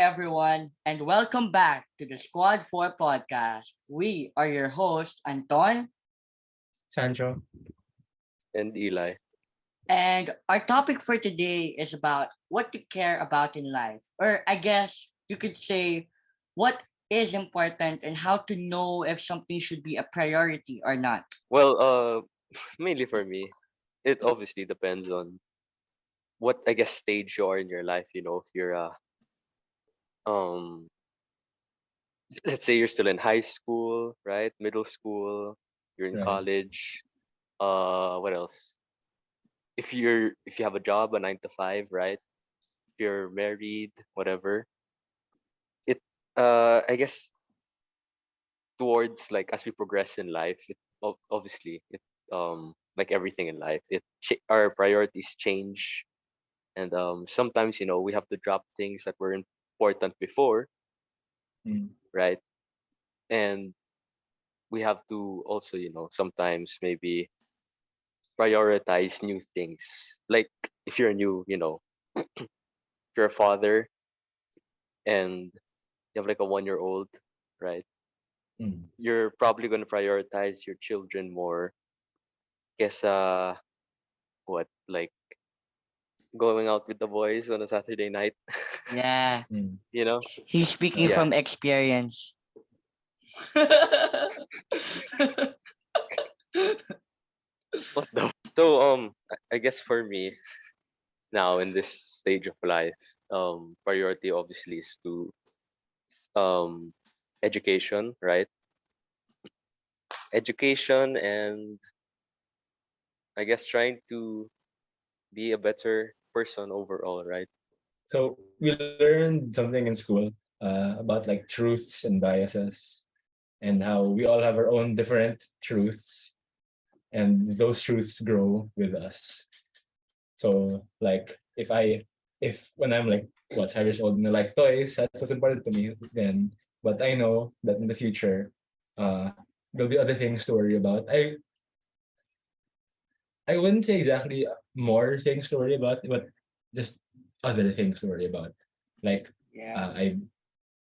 everyone, and welcome back to the Squad 4 podcast. We are your hosts, Anton, Sancho. and Eli. and our topic for today is about what to care about in life. Or I guess you could say what is important and how to know if something should be a priority or not. Well, mainly for me, it obviously depends on what I guess stage you are in your life. If you're um, let's say you're still in high school, right? Middle school, you're in Right. college. What else? If you have a job, a 9 to 5, right? If you're married, whatever. It I guess towards like as we progress in life, obviously it like everything in life, our priorities change, and sometimes we have to drop things that were important before, Mm. right? And we have to also sometimes maybe prioritize new things. Like if you're new, if you're a father and you have like a 1 year old, right? Mm. You're probably going to prioritize your children more kesa what, like going out with the boys on a Saturday night. Yeah, Mm. you know he's speaking Right. yeah. from experience. What the so I guess for me now in this stage of life, priority obviously is to um education, right? Education, and I guess trying to be a better person overall, right? So we learned something in school about like truths and biases and how we all have our own different truths and those truths grow with us. So like if when I'm like 5 years old and I like toys, that was important to me then. But I know that in the future, uh, there'll be other things to worry about. I wouldn't say exactly more things to worry about, but just other things to worry about. Like Yeah, I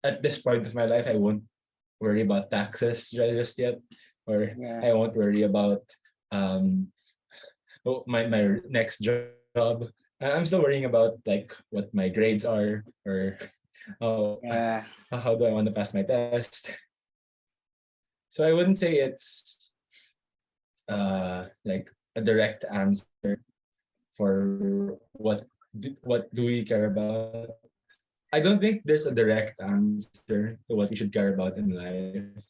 at this point of my life, I won't worry about taxes just yet, or yeah, I won't worry about um my next job. I'm still worrying about like what my grades are, or how yeah. how do I want to pass my test. So I wouldn't say it's like a direct answer for what do we care about. I don't think there's a direct answer to what we should care about in life,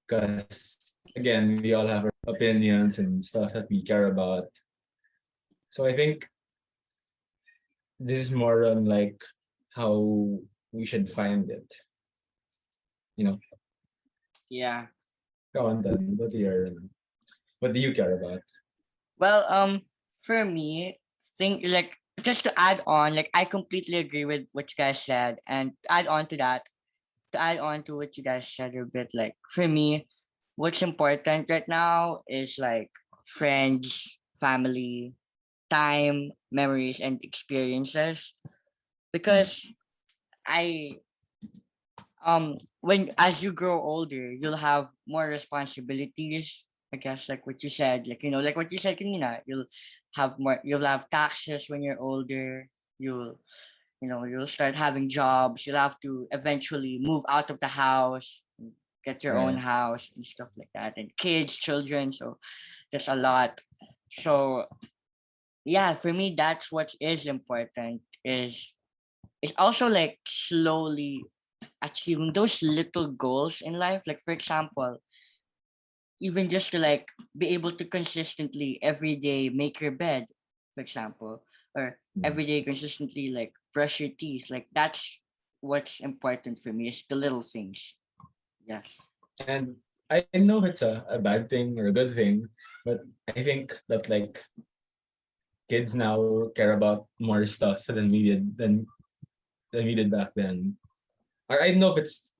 because again, we all have our opinions and stuff that we care about. So I think this is more on like how we should find it. You know, Yeah. go on then. What do you care about? Well, for me, think like just to add on, like I completely agree with what you guys said, and to add on to that, to add on to what you guys said a bit, like for me, what's important right now is like friends, family, time, memories, and experiences. Mm. Because I when as you grow older, you'll have more responsibilities. I guess like what you said, like like what you said, Kanina, you'll have taxes when you're older. You'll start having jobs. You'll have to eventually move out of the house, get your own Right. house and stuff like that, and kids, children. So there's a lot. So yeah, for me, that's what is important. Is also like slowly achieving those little goals in life. Like for example, even just to like be able to consistently every day make your bed, for example, or Mm. every day consistently like brush your teeth. Like that's what's important for me is the little things. Yes. And I know it's a bad thing or a good thing, but I think that like kids now care about more stuff than we did back then. Or I don't know if it's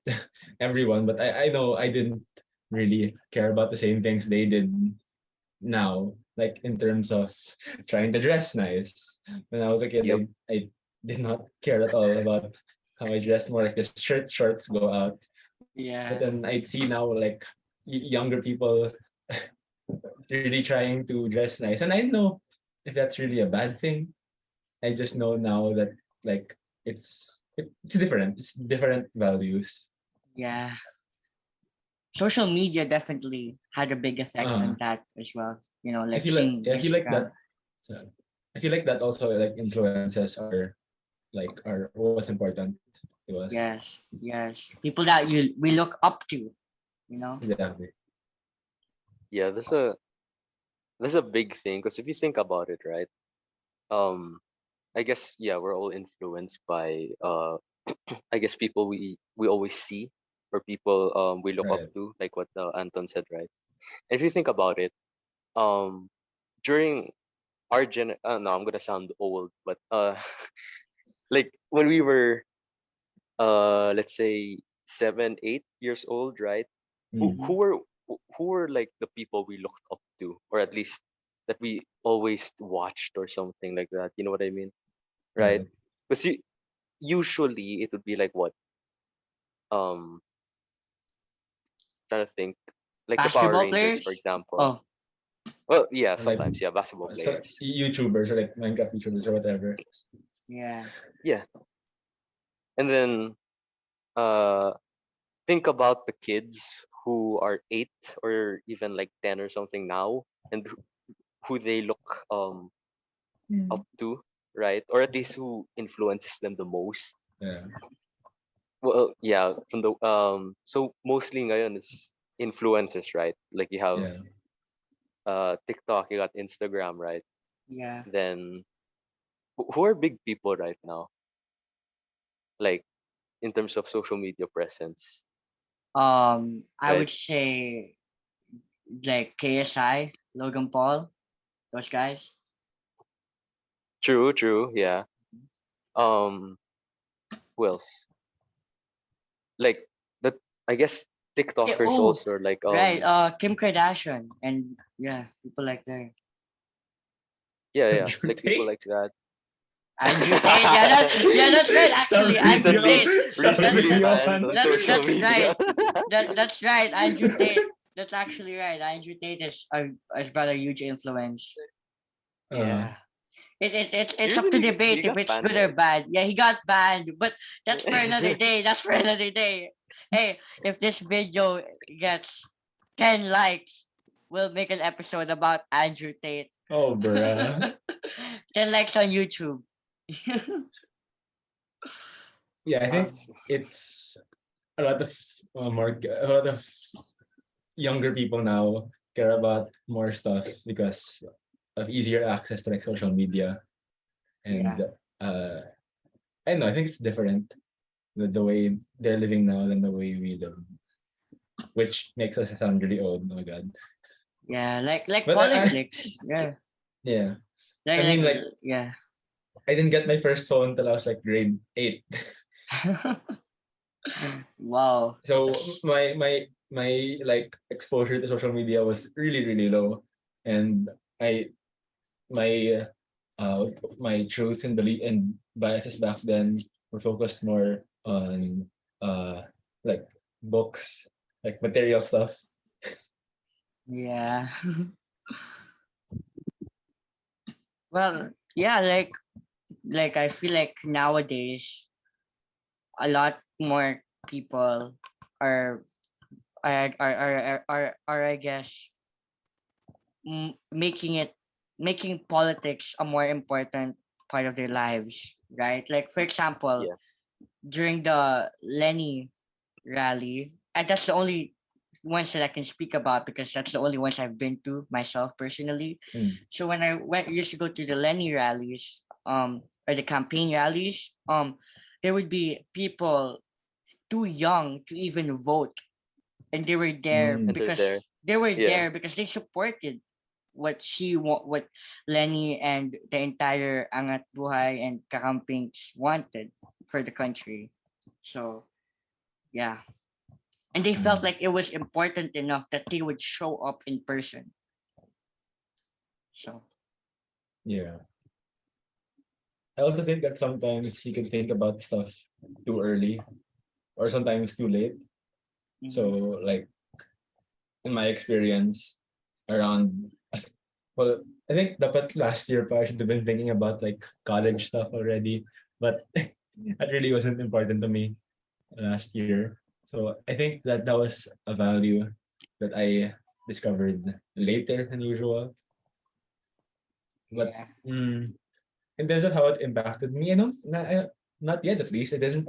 everyone, but I know I didn't really care about the same things they did now, like in terms of trying to dress nice. When I was a kid, Yep. I did not care at all about. how I dressed more like just shirt shorts go out. But Yeah. then I'd see now like younger people really trying to dress nice, and I don't know if that's really a bad thing. I just know now that like it's different. It's different values. Yeah. Social media definitely had a big effect Uh, on that as well. You know, I like feel like seeing I feel like Instagram. that. So I feel like that also like influences our what's important to us. Yes, yes. People that we look up to, you know? Exactly. Yeah, that's a big thing because if you think about it, right? Um, I guess yeah, we're all influenced by I guess people we always see or people we look up Right. to, like what Anton said, right? And if you think about it, um, during our no, I'm gonna sound old, but like when we were let's say 7 8 years old, right? who Mm, who Hmm. were who were like the people we looked up to, or at least that we always watched or something like that, you know what I mean, right? right. Because usually it would be like what, um trying to think, like the Power Basketball Rangers, for players? example. Oh, Well, yeah, Or like sometimes, yeah, basketball players. YouTubers or like Minecraft YouTubers or whatever. yeah. Yeah, and then uh think about the kids who are 8 or even like 10 or something now, and who they look up Mm. to, right? Or at least who influences them the most. Yeah. Well, yeah, from the so mostly ngayon is influencers, right? Like you have Yeah. TikTok, you got Instagram, right? Yeah. Then who are big people right now? Like in terms of social media presence, I right? would say like KSI, Logan Paul, those guys. True, true, yeah. Um, who else? Like that, I guess Yeah, TikTokers oh, also are like right. Kim Kardashian and yeah, people like that. yeah, yeah, Andrew like people Tate. like that. Andrew Tate. Yeah, that's right. Sorry, Actually, Andrew yo. recently Tate. Sorry, That, recently that banned Yohan. on social that's media. right. That's right. Andrew Tate. That's actually right. Andrew Tate is about a huge influence. Uh, Yeah. It's You up to really he debate if got it's banned, good or right? bad. Yeah, he got banned, but that's for another day. That's for another day. Hey, if this video gets 10 likes, we'll make an episode about Andrew Tate. oh, bruh. 10 likes on YouTube. Yeah, I think um, It's it's a lot of younger people now care about more stuff because of easier access to like social media and yeah. uh I don't know, I think it's different the way they're living now than the way we live, which makes us sound really old. Oh my god. Yeah, like But politics. Yeah. yeah. I Like mean, like like yeah. I didn't get my first phone till I was like grade 8. Wow. So my like exposure to social media was really low, and I my uh my truth and belief and biases back then were focused more on like books, like material stuff. Yeah. Well, yeah, like I feel like nowadays a lot more people are are I guess making politics a more important part of their lives, right? Like for example, yeah, during the Lenny rally, and that's the only ones that I can speak about because that's the only ones I've been to myself personally. Mm. So when I used to go to the Lenny rallies, or the campaign rallies, there would be people too young to even vote, and and they're there. they were Yeah. there because they supported what Lenny and the entire Angat Buhay and Kakampings wanted for the country. So yeah, and they felt Mm. like it was important enough that they would show up in person. So Yeah. I also think that sometimes you can think about stuff too early or sometimes too late. So Mhm. like in my experience around well, I think dapat last year pa I should have been thinking about like college stuff already. But that really wasn't important to me last year. So I think that that was a value that I discovered later than usual. But Yeah. in terms of how it impacted me, not yet at least. It hasn't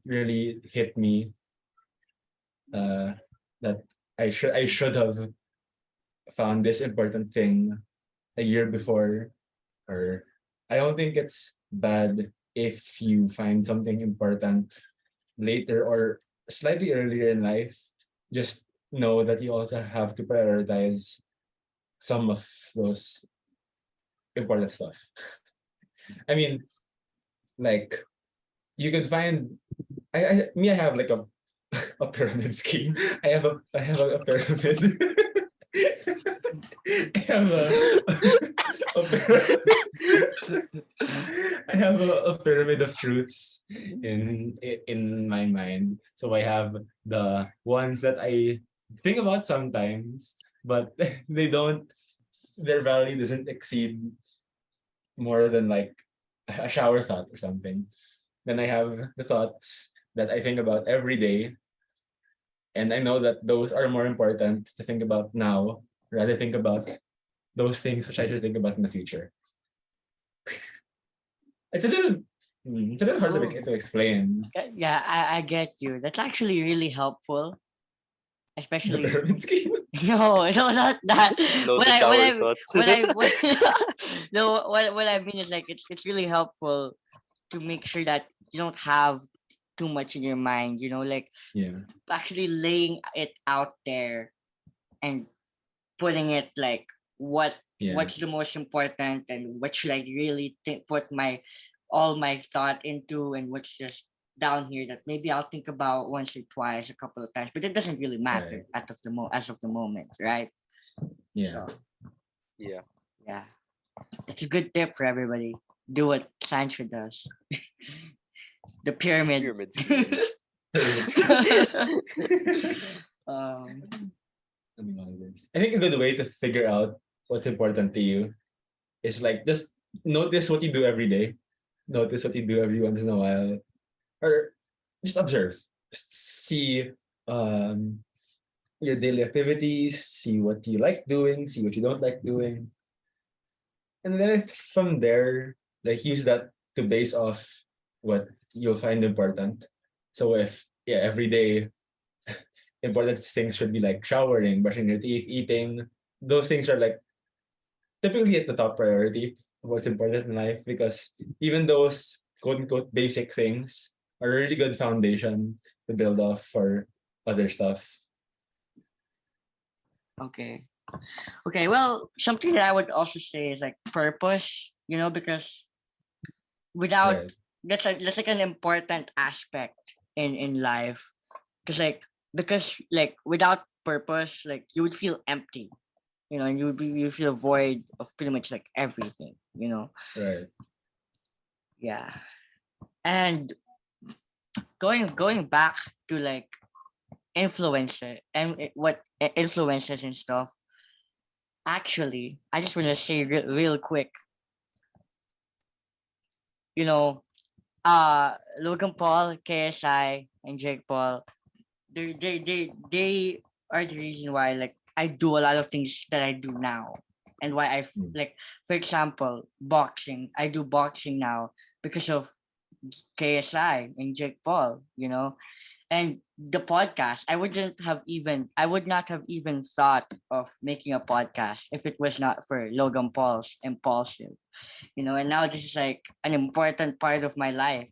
really hit me uh, that I should have found this important thing a year before, or I don't think it's bad if you find something important later or slightly earlier in life. Just know that you also have to prioritize some of those important stuff. I mean, like you could find I have like a a pyramid scheme. I have a pyramid. I have a I have a pyramid of truths in my mind. So I have the ones that I think about sometimes, but they don't their value doesn't exceed more than like a shower thought or something. Then I have the thoughts that I think about every day. And I know that those are more important to think about now, rather think about those things which I should think about in the future. It's a little it's a little hard Oh, to explain yeah, I get you. That's actually really helpful, the especially pyramid scheme. no, no, not that. No What to I, what shower I, thoughts. what no, what I mean is like it's really helpful to make sure that you don't have too much in your mind. You know, like Yeah, actually laying it out there and putting it like yeah, what's the most important and what should I really put my all my thought into and what's just down here that maybe I'll think about once or twice, a couple of times, but it doesn't really matter right. as of the moment, right? Yeah. So Yeah. yeah, that's a good tip for everybody. Do what Sancho does. The pyramid. Pyramid scheme. Pyramid scheme. um, I think a good way to figure out what's important to you is like just notice what you do every day. Notice what you do every once in a while. Or just observe. Just see um your daily activities, see what you like doing, see what you don't like doing. And then from there, like use that to base off what you'll find important. So if yeah, every day important things should be like showering, brushing your teeth, eating. Those things are like typically at the top priority of what's important in life because even those quote unquote basic things are a really good foundation to build off for other stuff. okay. Okay, well, something that I would also say is like purpose, because without Right. that's like an important aspect in life. Because without purpose, like you would feel empty, and you feel void of pretty much like everything, Right. Yeah. And going back to like influencer and influencers and stuff. Actually, I just want to say real quick, you know, Logan Paul, KSI, and Jake Paul, they are the reason why like I do a lot of things that I do now, and why Mm. like, for example, boxing. I do boxing now because of KSI and Jake Paul, and the podcast. I would not have even thought of making a podcast if it was not for Logan Paul's impulsive, and now this is like an important part of my life,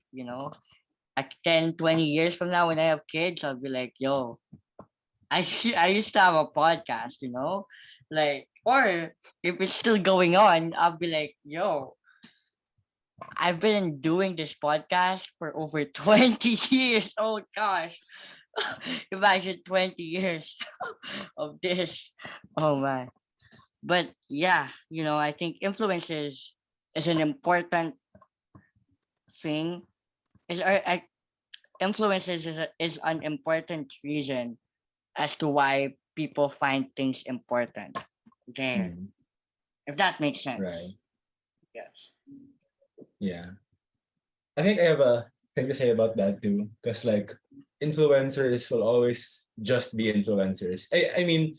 like 10, 20 years from now when I have kids, I'll be like, yo, I used to have a podcast, like, or if it's still going on, I'll be like, yo, I've been doing this podcast for over 20 years. Oh gosh. Imagine 20 years of this. Oh man. But yeah, I think influencers is an important thing. Is influences is an important reason as to why people find things important. There, Mm, if that makes right. sense. Yes. Yeah. I think I have a thing to say about that too. Because like influencers will always just be influencers. I mean,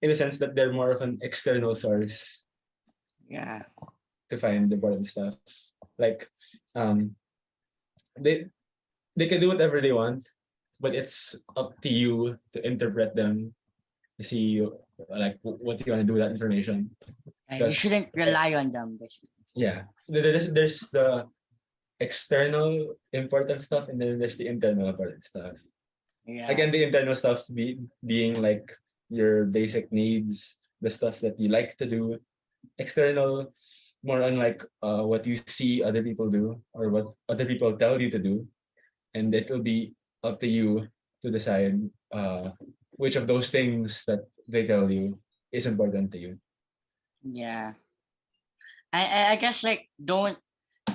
in the sense that they're more of an external source Yeah. to find important stuff. Like um they they can do whatever they want, but it's up to you to interpret them, to see like what you want to do with that information. You Because shouldn't rely on them. Basically. yeah, there's the external important stuff and then there's the internal important stuff. Yeah. Again, the internal stuff being like your basic needs, the stuff that you like to do. External, more on like what you see other people do or what other people tell you to do, and it will be up to you to decide which of those things that they tell you is important to you. Yeah. I guess like don't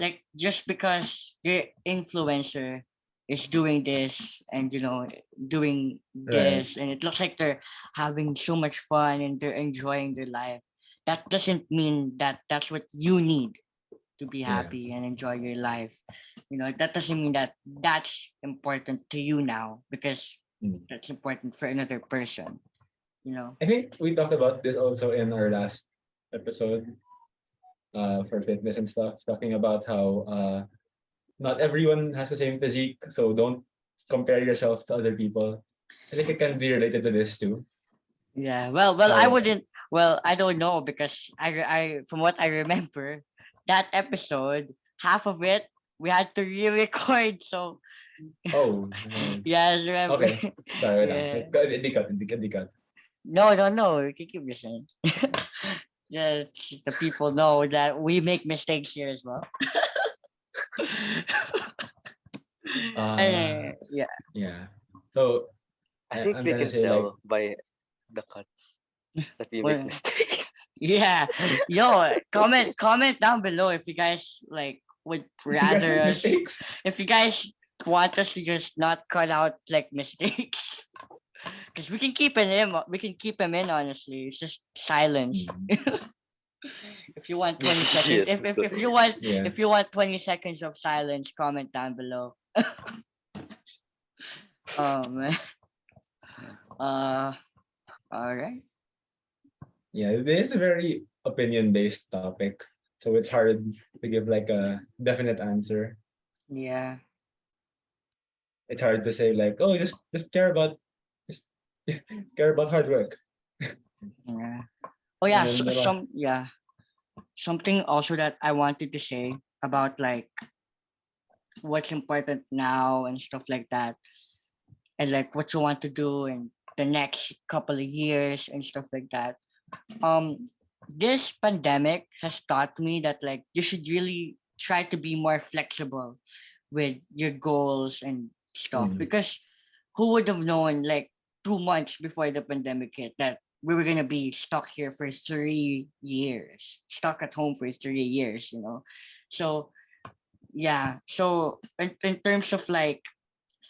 like just because the influencer is doing this and doing Right. this and it looks like they're having so much fun and they're enjoying their life, that doesn't mean that that's what you need to be Yeah. happy and enjoy your life. That doesn't mean that that's important to you now because Mm. that's important for another person you know I think we talked about this also in our last episode for fitness and stuff, talking about how not everyone has the same physique, so don't compare yourself to other people. I think it can be related to this too. Yeah, well, I How wouldn't. Well, I don't know because from what I remember, that episode, half of it we had to re-record. So oh right. yes, remember. Okay. Sorry, wait lang. Yeah. Hindi cut, hindi cut. No, no, no. You can keep listening. Just the people know that we make mistakes here as well. Uh Yeah, yeah. So I think I'm they trying to can say like tell by the cuts that we make well, mistakes. yeah. Yo, comment down below if you guys like would if you guys rather make us mistakes. if you guys want us to just not cut out like mistakes, because we can keep him in. Honestly, it's just silence. Mm, If you want 20 seconds, Yes. yeah. if you want 20 seconds of silence, comment down below. Man. Uh, all right. Yeah. This is a very opinion based topic. So it's hard to give like a definite answer. Yeah. It's hard to say like, oh, just care about just care about hard work. Yeah. Oh And yeah. then Something also that I wanted to say about like what's important now and stuff like that, and like what you want to do in the next couple of years and stuff like that. This pandemic has taught me that like you should really try to be more flexible with your goals and stuff, mm, because who would have known like 2 months before the pandemic hit that we were gonna be stuck here for 3 years, stuck at home for 3 years, so yeah. So in terms of like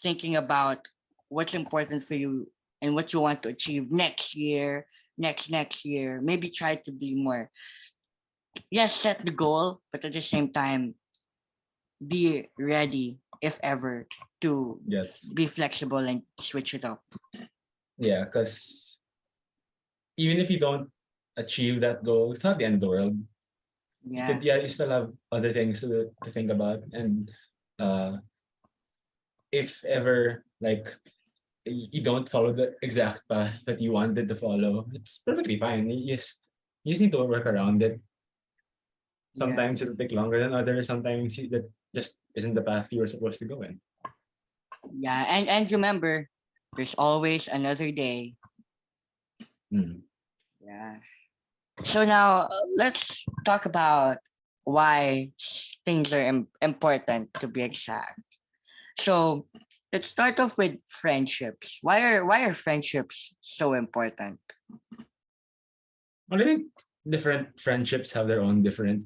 thinking about what's important for you and what you want to achieve next year, next year, maybe try to be more, yes, set the goal, but at the same time be ready if ever to yes. be flexible and switch it up. Yeah, because even if you don't achieve that goal, it's not the end of the world. You Yeah. could, yeah, you still have other things to think about. And uh if ever like you don't follow the exact path that you wanted to follow, it's perfectly fine. You just need to work around it. Yeah. Sometimes it'll take longer than others. Sometimes that just isn't the path you were supposed to go in. Yeah. And remember, there's always another day. Mm. Yeah. So now let's talk about why things are important, to be exact. So let's start off with friendships. Why are friendships so important? Well, I think different friendships have their own different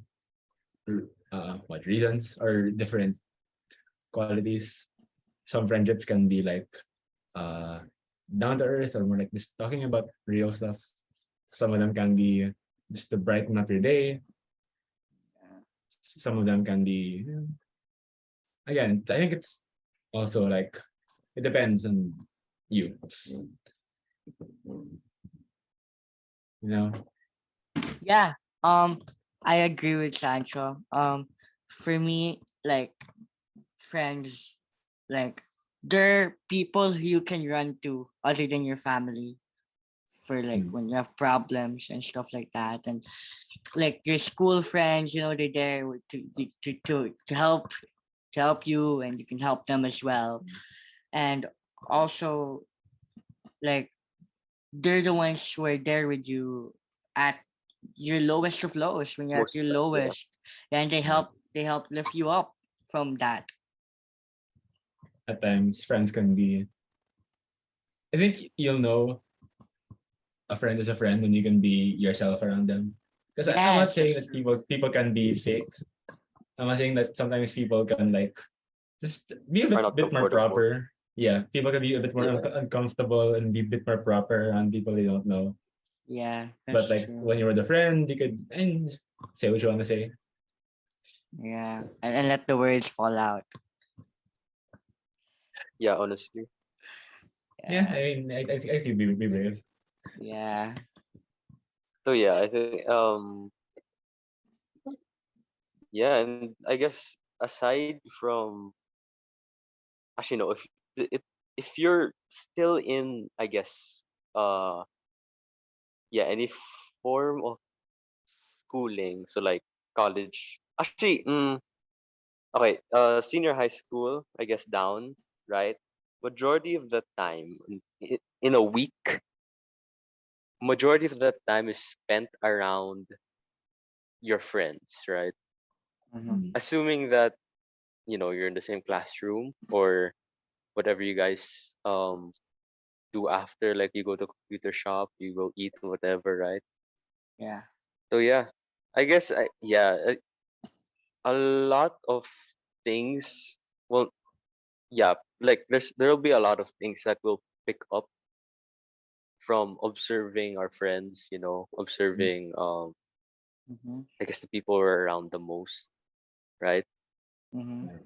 what reasons or different qualities. Some friendships can be like uh down to earth or more like just talking about real stuff. Some of them can be just to brighten up your day. Some of them can be again, I think it's also like it depends on you. You know? Yeah. Um, I agree with Sancho. For me, like friends, like they're people who you can run to other than your family for like Mm. when you have problems and stuff like that. And like your school friends, they're there to help you, and you can help them as well. And also, like they're the ones who are there with you at your lowest of lows when you're at Most your yeah. lowest, and Yeah. they help lift you up from that. At times friends can be I think you'll know a friend is a friend when you can be yourself around them. Because I'm not Yes, saying that's that true. people can be fake. I'm not saying that sometimes people can like just be a Are not bit more comfortable. proper. Yeah, people can be a bit more Yeah. uncomfortable and be a bit more proper around people they don't know. Yeah, But that's like true. when you're with a friend, you could and just say what you want to say. Yeah, and let the words fall out. Yeah, honestly. Yeah, Yeah, I see be brave. yeah. So yeah, I think yeah, and I guess aside from actually no, if you're still in I guess yeah, any form of schooling, so like college. Actually, okay, senior high school, I guess down, right? Majority of the time in a week, majority of the time is spent around your friends, right? Mm-hmm. Mm. Assuming that you're in the same classroom or whatever you guys do after, like you go to computer shop, you go eat whatever, right? Yeah. So yeah, I guess yeah, a lot of things. Well, yeah, like there'll be a lot of things that we'll pick up from observing our friends, observing Mm-hmm. I guess the people we're around the most, right? Mm-hmm.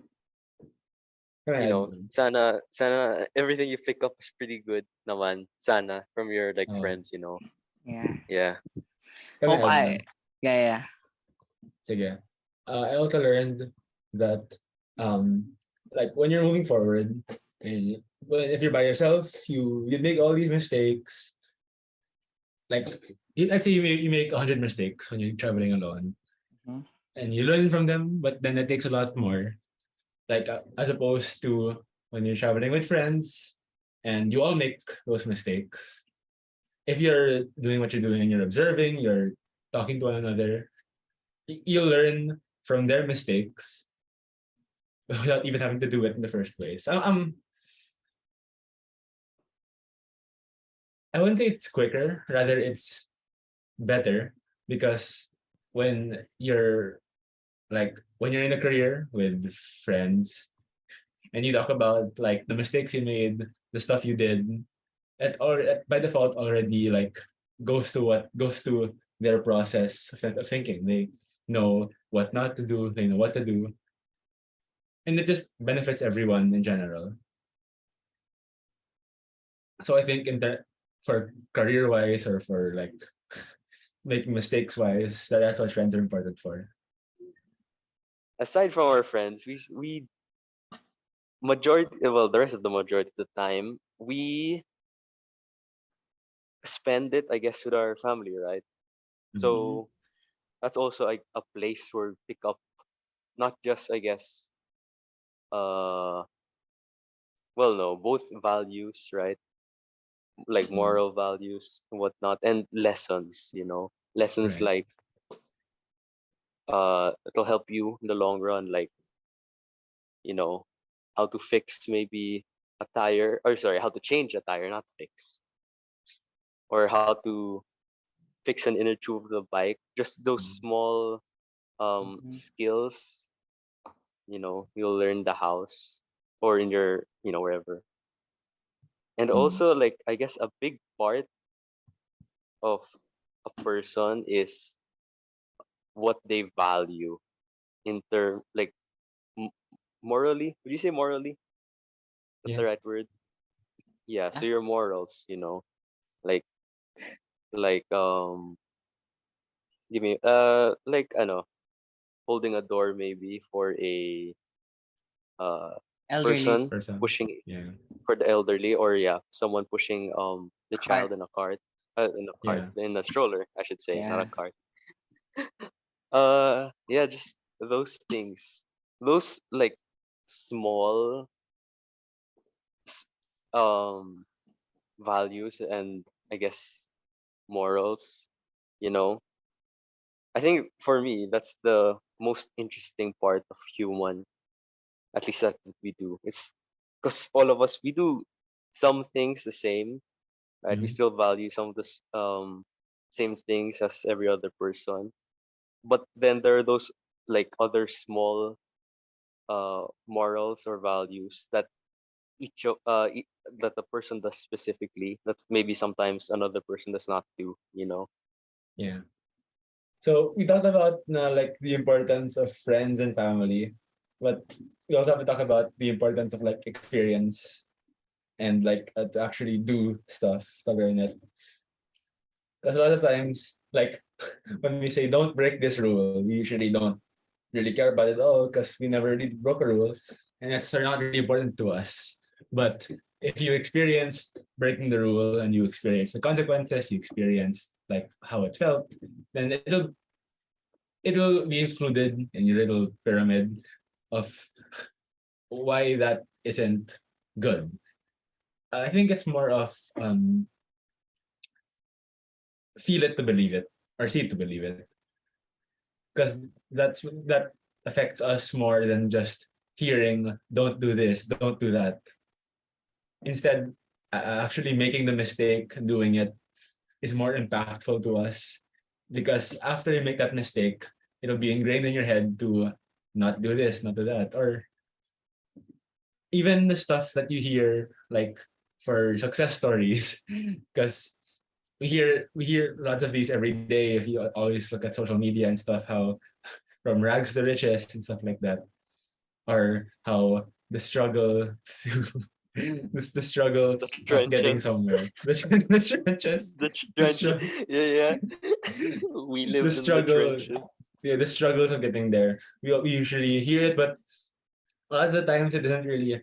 Can I add? Sana everything you pick up is pretty good naman. Sana from your like Oh, friends. Yeah. Yeah. can I Hope add I. one? Yeah, yeah. Sige. I also learned that like when you're moving forward and if you're by yourself, you make all these mistakes. Like let's say you make 100 mistakes when you're traveling alone, Mm-hmm. and you learn from them, but then it takes a lot more. Like as opposed to when you're traveling with friends, and you all make those mistakes. If you're doing what you're doing and you're observing, you're talking to one another, you learn from their mistakes without even having to do it in the first place. I wouldn't say it's quicker, rather it's better because when you're when you're in a career with friends and you talk about like the mistakes you made, the stuff you did, by default already like goes to their process of thinking. They know what not to do, they know what to do, and it just benefits everyone in general. So I think for career wise or for like making mistakes wise, that's what friends are important for. Aside from our friends, we majority well the rest of the majority of the time we spend it I guess with our family, right? Mm. Mm-hmm. So that's also like a place where we pick up not just I guess uh well no both values, right? Like Mm. moral values and whatnot and lessons Right. like it'll help you in the long run, like you know how to fix maybe a tire, or sorry, how to change a tire, not fix, or how to fix an inner tube of the bike, just those Mm. small Mhm. skills, you'll learn the house or in your, wherever. And Mm. also, like, I guess a big part of a person is what they value in term, like, m- morally. Would you say morally? That's Yeah. the right word? Yeah. Yeah. So your morals, like, like, give me, like, I know, holding a door maybe for a uh Elderly. person Person. pushing Yeah. for the elderly, or yeah, someone pushing the child Cart. in a cart, Yeah. in a stroller, I should say, not a Yeah. cart. Yeah, just those things, those, like, small s- um values, and I guess morals, you know I think for me that's the most interesting part of human, at least that we do. It's because all of us, we do some things the same, right? We Mm. still value some of the same things as every other person, but then there are those, like, other small morals or values that that the person does specifically, that's maybe sometimes another person does not do. Yeah. So we talked about like the importance of friends and family, but we also have to talk about the importance of like experience and like to actually do stuff to learn it. Because a lot of times, like when we say don't break this rule, we usually don't really care about it all because we never really broke a rule, and it's not really important to us. But if you experienced breaking the rule and you experience the consequences, you experience like how it felt, then it will be included in your little pyramid of why that isn't good. I think it's more of feel it to believe it or see it to believe it, because that affects us more than just hearing don't do this, don't do that. Instead, actually making the mistake, doing it is more impactful to us, because after you make that mistake, it'll be ingrained in your head to not do this, not do that, or even the stuff that you hear like for success stories because we hear lots of these every day if you always look at social media and stuff, how from rags to riches and stuff like that, or how the struggle to the struggle The of getting trenches. somewhere, the trenches, The the, trench. str- Yeah, yeah. We the lived in the struggle, trenches. yeah, the struggles of getting there. We usually hear it, but lots of times it doesn't really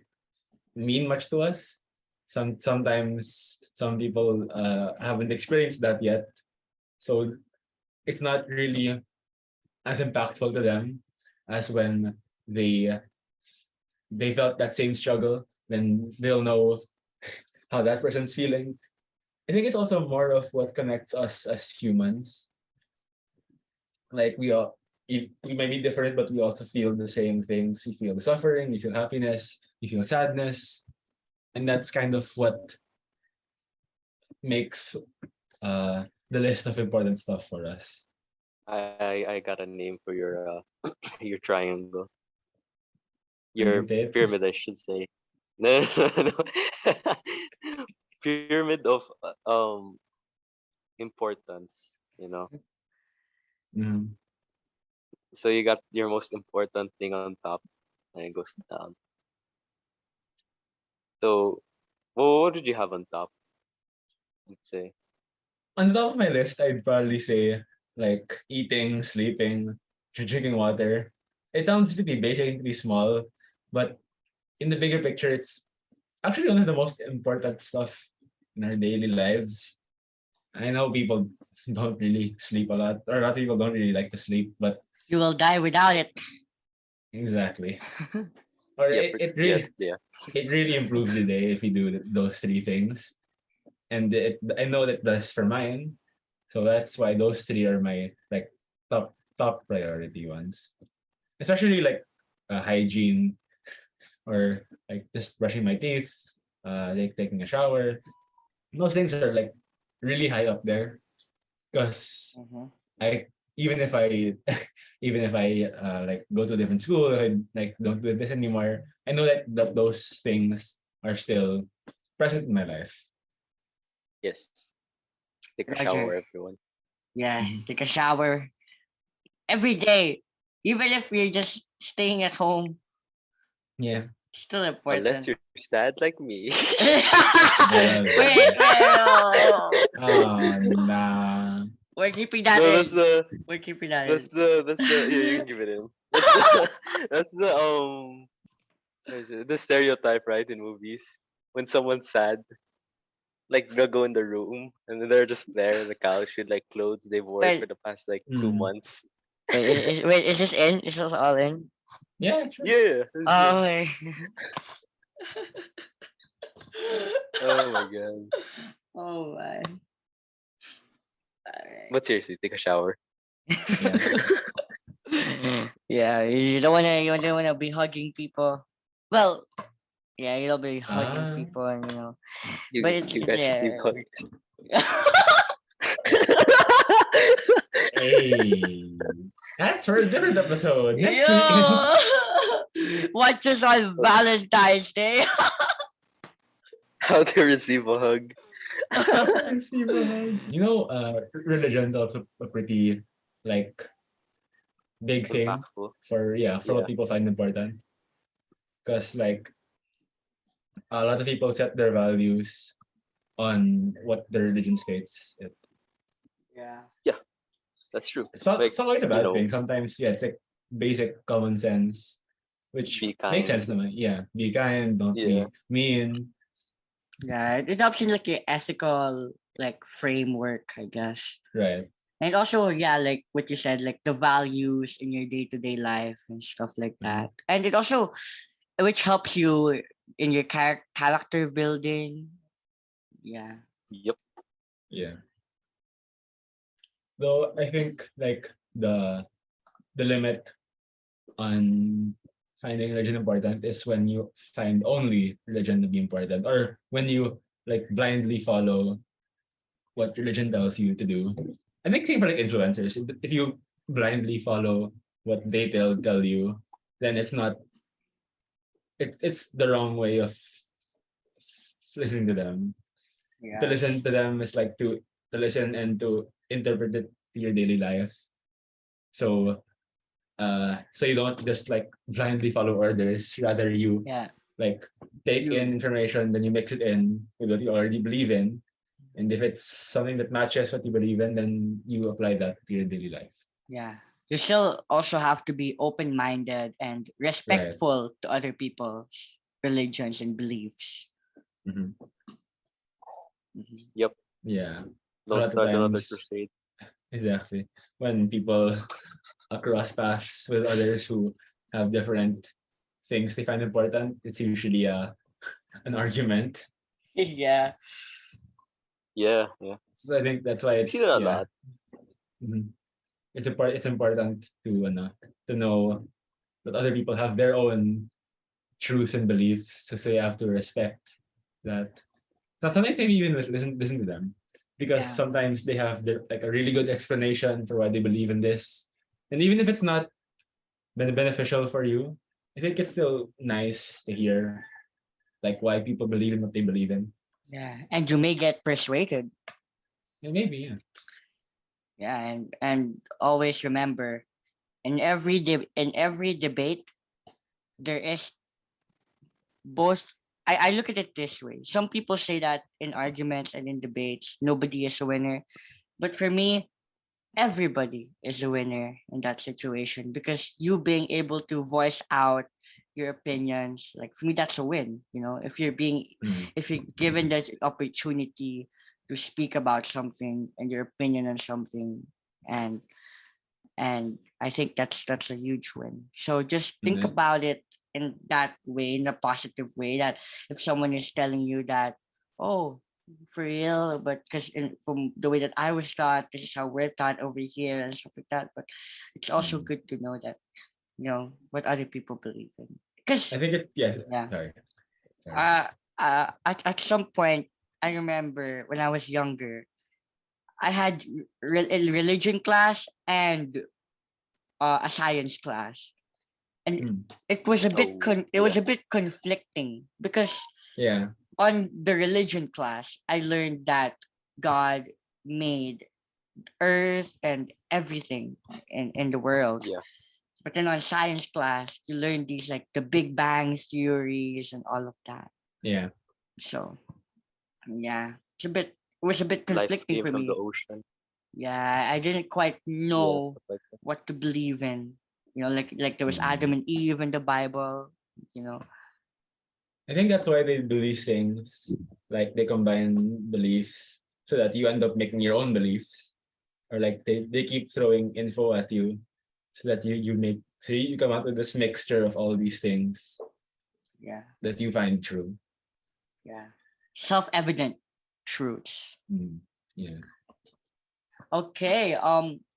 mean much to us. Sometimes some people haven't experienced that yet, so it's not really as impactful to them as when they they felt that same struggle. Then they'll know how that person's feeling. I think it's also more of what connects us as humans. Like we might be different, but we also feel the same things. We feel the suffering, we feel happiness, we feel sadness, and that's kind of what makes the list of important stuff for us. I got a name for your your triangle, And your today, pyramid, I should say. No, no, no. Pyramid of importance. mm, So you got your most important thing on top, and it goes down. So, well, what did you have on top? Let's say. on the top of my list, I'd probably say like eating, sleeping, drinking water. It sounds pretty basic and pretty small, but in the bigger picture, it's actually one of the most important stuff in our daily lives. I know people don't really sleep a lot, or a lot of people don't really like to sleep, but You will die without it. exactly. Or Yeah, it yeah, really yeah. it really improves the day if you do those three things. And I know that does for mine. So that's why those three are my like top priority ones. Especially like hygiene, or like just brushing my teeth, like taking a shower. Those things are like really high up there because Mhm. I even if I even if I like go to a different school, I like don't do this anymore, I know that those things are still present in my life. Yes. Take a shower, Roger. everyone. Yeah, Mhm. take a shower every day, even if you're just staying at home. Yeah. Still Unless important. you're sad like me. Well, Wait, wait. Oh. oh nah. We're keeping that No, in. We're keeping that in. that's the yeah, you can give it in. That's the that's the what is it? The stereotype, right, in movies. When someone's sad, like they'll go in the room and then they're just there on the couch with like clothes they've worn for Wait, the past like two Mm. months. wait, is this in? Is this all in? Yeah, sure. Yeah, that's Oh, it. wait. Oh my god. Oh my. Alright. But seriously, take a shower. Yeah. Yeah, you don't wanna be hugging people. Well, yeah, you'll be hugging Ah. people and but You it's guys receive yeah. hugs. Hey. That's for a different episode next week. Yo, watch us on Valentine's Day. How to receive a hug. How to receive a hug. Religion's also a pretty like big thing Impactful. for what Yeah. people find important. Because like a lot of people set their values on what their religion states. Yeah. Yeah, that's true. Like, It's not always a you bad know, thing. Sometimes yeah, it's like basic common sense, which be makes kind. sense naman. Yeah. Be kind, don't Yeah. be mean. Yeah, it helps in like your ethical like framework, I guess. Right. And also, yeah, like what you said, like the values in your day-to-day life and stuff like Mhm. that. And it also which helps you in your character building. Yeah. Yep. Yeah. Though I think like the limit on finding religion important is when you find only religion to be important, or when you like blindly follow what religion tells you to do. I think same for like influencers. If you blindly follow what they tell you, then it's the wrong way of listening to them. To Yes. listen to them is like to listen and to interpret it to your daily life. So so you don't just like blindly follow orders, rather you Yeah. like take in You information, then you mix it in with what you already believe in, and if it's something that matches what you believe in, then you apply that to your daily life. yeah. You still also have to be open-minded and Right. respectful to other people's religions and beliefs. Hmm. Mhm. Yep. Yeah, a Don't lot of start another times crusade. exactly when people cross paths with others who have different things they find important, it's usually an argument. Yeah. Yeah, yeah. So I think that's why We see that it's a yeah. lot. Mhm. It's important to know that other people have their own truths and beliefs, so you have to respect that. So sometimes maybe even listen to them, because Yeah. sometimes they have like a really good explanation for why they believe in this, and even if it's not beneficial for you, I think it's still nice to hear like why people believe in what they believe in. Yeah. And you may get persuaded. And maybe yeah. Yeah. And always remember in every debate there is both I look at it this way. Some people say that in arguments and in debates, nobody is a winner. But for me, everybody is a winner in that situation because you being able to voice out your opinions, like for me, that's a win. Mm. If you're given that opportunity to speak about something and your opinion on something, and I think that's a huge win. So just think Mm. about it in that way, in a positive way. That if someone is telling you that, oh, for real, but because from the way that I was taught, this is how we're taught over here and stuff like that. But it's also Mm. good to know that what other people believe in. Because I think it yeah. yeah, Sorry. Sorry. uh, at some point, I remember when I was younger, I had a religion class and a science class, and Mm. it was a bit Oh it yeah. was a bit conflicting because Yeah. on the religion class I learned that God made earth and everything in the world. Yeah. But then on science class, you learn these like the Big Bang theories and all of that. Yeah. So yeah, it was a bit Life conflicting came for from the me. ocean. Yeah, I didn't quite Yeah, know stuff like that. what to believe in. Like there was Adam Mm. and Eve in the Bible. You know, I think that's why they do these things. Like they combine beliefs so that you end up making your own beliefs. Or like they keep throwing info at you so that you come up with this mixture of all these things yeah, that you find true. yeah, self-evident truths. Mm. Yeah. Okay,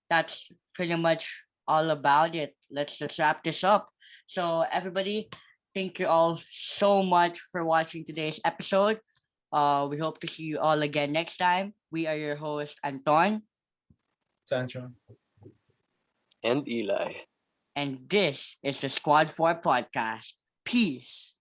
that's pretty much all about it. Let's wrap this up. So everybody, thank you all so much for watching today's episode. We hope to see you all again next time. We are your host Anton, Sancho. And Eli. and this is the Squad 4 podcast. Peace.